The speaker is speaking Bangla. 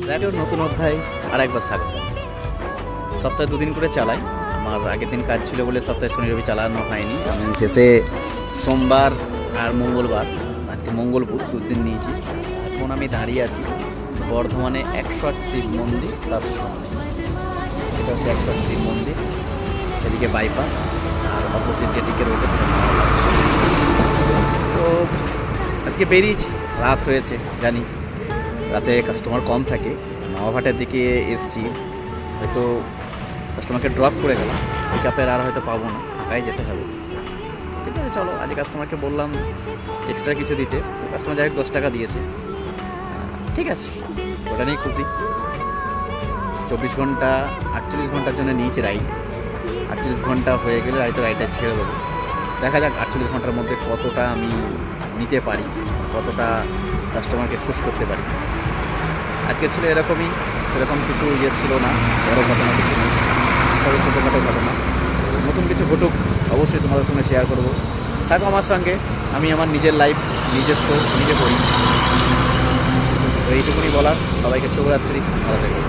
র্যাডিওর নতুন অধ্যায় আর একবার স্বাগত। সপ্তাহে দুদিন করে চালাই। আমার আগের দিন কাজ ছিল বলে সপ্তাহে শনি রবি চালানো হয়নি। আমি শেষে সোমবার আর মঙ্গলবার, আজকে মঙ্গলপুর দুদিন নিয়েছি। এখন আমি দাঁড়িয়ে আছি বর্ধমানে 108 শিব মন্দির, তার সামনে। এটা হচ্ছে 108 শিব মন্দির, এদিকে বাইপাস, আর অপোজিট যেদিকে রয়েছে সেটা নওয়াঘাট। তো আজকে বেরিয়েছি, রাত হয়েছে জানি, রাতে কাস্টমার কম থাকে। নওয়াঘাটের দিকে এসছি, হয়তো কাস্টমারকে ড্রপ করে গেলাম, পিক আপের আর হয়তো পাবো না, ফাঁকাই যেতে হবে। ঠিক আছে চলো, আজকে কাস্টমারকে বললাম এক্সট্রা কিছু দিতে, কাস্টমার যাই হোক 10 টাকা দিয়েছে, ঠিক আছে, ওটা নিয়ে খুশি। 24 ঘন্টা 48 ঘন্টার জন্য নিয়েছি রাইড। 48 ঘন্টা হয়ে গেলে হয়তো রাইডটা ছেড়ে দেবো। দেখা যাক 48 ঘন্টার মধ্যে কতটা আমি নিতে পারি, কতটা কাস্টমারকে খুশ করতে পারি। আজকে ছিল এরকমই, সেরকম কিছু ছিল না, বড় ঘটনা কিছু নেই, তবে ছোটোখাটো ঘটনা। নতুন কিছু ঘটুক অবশ্যই তোমাদের সঙ্গে শেয়ার করবো। থাকো আমার সঙ্গে, আমি আমার নিজের লাইফ নিজস্ব নিজে করি। তো এইটুকুনি বলার, সবাইকে শুভরাত্রি, ভালো থেকো।